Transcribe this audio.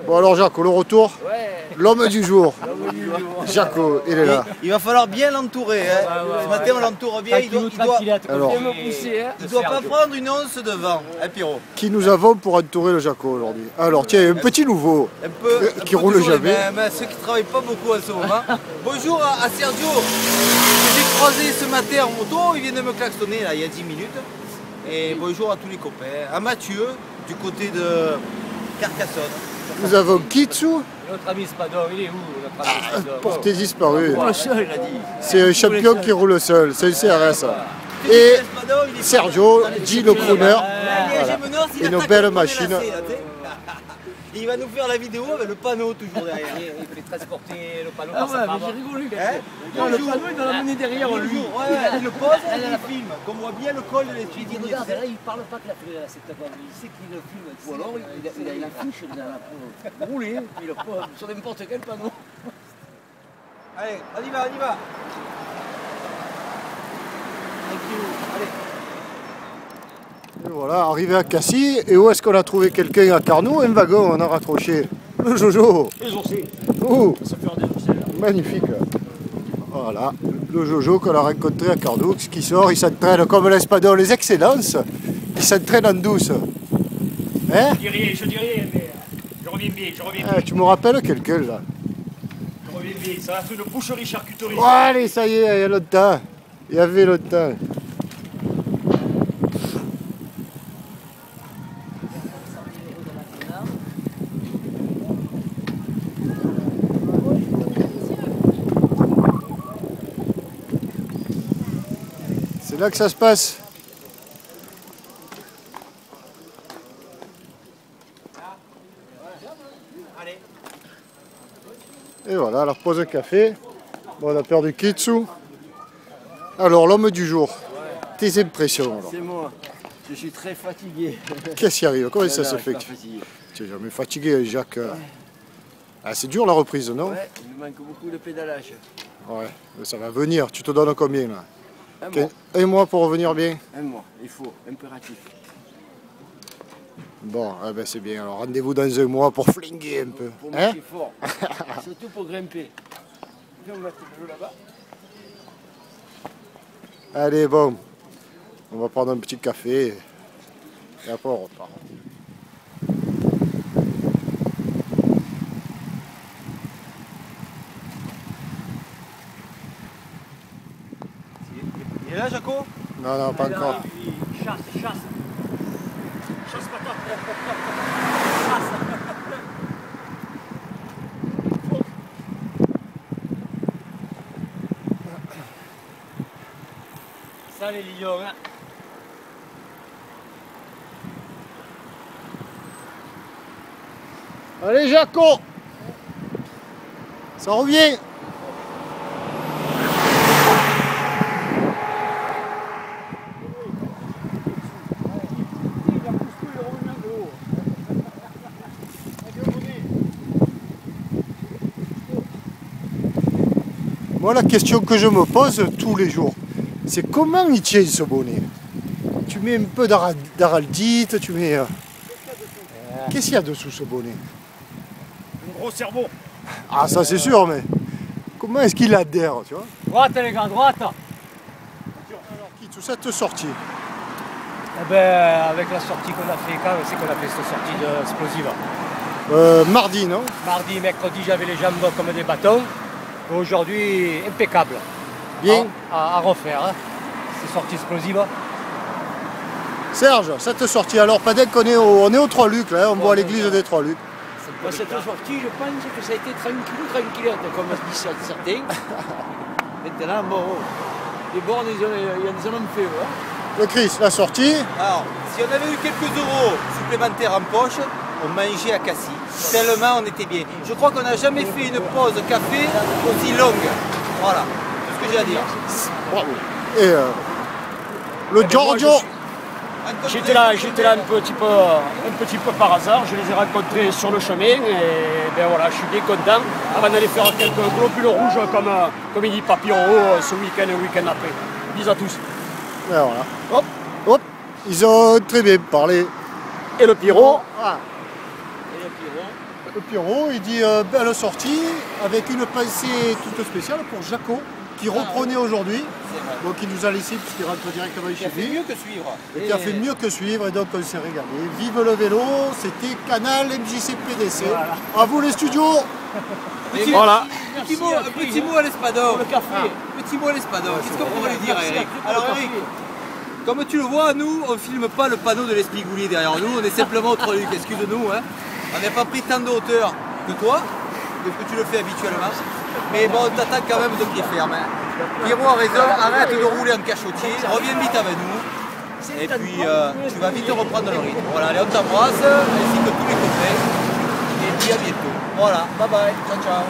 Bon alors Jaco, le retour, l'homme du jour. Jaco, il est là. Il va falloir bien l'entourer. Hein. Ce matin on l'entoure bien, il doit pas prendre une once de vent, hein, Pierrot. Qui nous avons pour entourer le Jaco aujourd'hui? Alors tiens, un petit nouveau qui roule jamais. Ceux qui ne travaillent pas beaucoup en ce moment. Bonjour à Sergio, que j'ai croisé ce matin en moto, il vient de me klaxonner là, il y a 10 minutes. Et bonjour à tous les copains, à Mathieu, du côté de Carcassonne. Nous avons Kitsu. Notre ami Spador, il est où notre ami Spador? Porté disparu. Seul, il a dit. C'est un champion qui roule seul, c'est le CRS. Et Sergio, dit le crooner. Et nos belles machines. Il va nous faire la vidéo avec le panneau toujours derrière. Il fait transporter le panneau Ah par sa ouais, femme. mais j'ai rigolé. Non, Le panneau, il l'a amené derrière lui. Il le pose et il filme. Qu'on voit bien le col de Je lui dis, l'étude. regarde, là, il parle pas que la fait cette table. Il sait qu'il le filme. Ou alors, il affiche dans la peau. Roulé, puis il le pose sur n'importe quel panneau. Allez, on y va, on y va. Allez. Et voilà, arrivé à Cassis, et où est-ce qu'on a trouvé quelqu'un à Carnoux? Un wagon, on a raccroché. Le Jojo. Les oursiers. Oh, Ça fait des oursiers là. magnifique. Voilà, le Jojo qu'on a rencontré à Carnoux, qui sort, il s'entraîne comme l'Espadon, les excellences. Il s'entraîne en douce. Hein? Je dis rien, mais je reviens bien, Tu me rappelles quelqu'un là? Je reviens bien. Ça va être une boucherie charcuterie. Oh, allez, ça y est, il y a longtemps. Il y avait longtemps. C'est là que ça se passe. Et voilà, alors pause café. Bon, on a perdu Kitsu. Alors, l'homme du jour. Tes impressions alors? C'est moi. Je suis très fatigué. Qu'est-ce qui arrive? Comment ça se fait que tu es jamais fatigué, Jacques? Ah, c'est dur la reprise, non? Ouais, il me manque beaucoup de pédalage. Ouais, mais ça va venir. Tu te donnes combien là? Un mois. Un mois pour revenir bien? Un mois, il faut, impératif. Bon, eh ben c'est bien. Alors rendez-vous dans un mois pour flinguer un peu. Pour Hein? marcher fort. Surtout pour grimper. Viens, on va te le là-bas. Allez, bon. On va prendre un petit café. Et après on repart. Il est là, Jaco? Non, non, pas encore. Chasse. Chasse patate. Ça les lions, hein. Allez, Jaco! Ça revient! Moi, la question que je me pose tous les jours, c'est comment il tient ce bonnet? Tu mets un peu d'araldite, tu mets... Qu'est-ce qu'il y a dessous ce bonnet? Un gros cerveau. Ah, ça c'est sûr, mais comment est-ce qu'il adhère, tu vois? Droite les gars, droite. Alors, qui tout cette sortie? Eh ben, avec la sortie qu'on a fait, quand c'est qu'on a fait cette sortie d'explosive? Mardi, non? Mardi, mercredi, j'avais les jambes comme des bâtons. Aujourd'hui, impeccable. Bien. À refaire, hein. C'est sortie explosive. Serge, cette sortie, alors pendant qu'on est on est aux Trois-Lucs, là, on voit l'église des Trois-Lucs. Moi, cette sortie, je pense que ça a été tranquillette, comme disent certains. Maintenant, bon, les bornes, ils en ont fait. Hein. Le Chris, la sortie. Alors, si on avait eu quelques euros supplémentaires en poche, on mangeait à Cassis. Tellement on était bien. Je crois qu'on n'a jamais fait une pause café aussi longue. Voilà, c'est ce que j'ai à dire. Bravo. Et le Giorgio. J'étais là un petit peu par hasard, je les ai rencontrés sur le chemin et ben voilà, je suis bien content. Avant d'aller faire quelques globules rouges comme il dit Papillon ce week-end et le week-end après. Bis à tous. Et voilà. Hop, hop, ils ont très bien parlé. Et le pyro, Ah. Pierrot, il dit belle sortie, avec une pensée toute spéciale pour Jaco, qui reprenait aujourd'hui. Donc il nous a laissé puisqu'il rentre directement chez lui. Il a fait mieux que suivre. Et qui a fait mieux que suivre et donc on s'est régalé. Vive le vélo, c'était Canal MJC PDC. Voilà. À vous les studios. Voilà. Petit mot à l'Espadon. Le café. Petit mot à l'Espadon. Qu'est-ce qu'on pourrait lui dire, Eric? Alors Eric, comme tu le vois, nous on filme pas le panneau de l'Espigoulier derrière nous, on est simplement au Troluc, excuse-nous. Hein. On n'a pas pris tant de hauteur que toi, que tu le fais habituellement. Mais bon, on t'attend quand même de pied ferme. Hein. Pierrot a raison, arrête de rouler en cachotier, reviens vite avec nous. Et puis tu vas vite reprendre le rythme. Voilà, allez, on t'embrasse, ainsi que tous les copains. Et puis à bientôt. Voilà, bye bye, ciao ciao.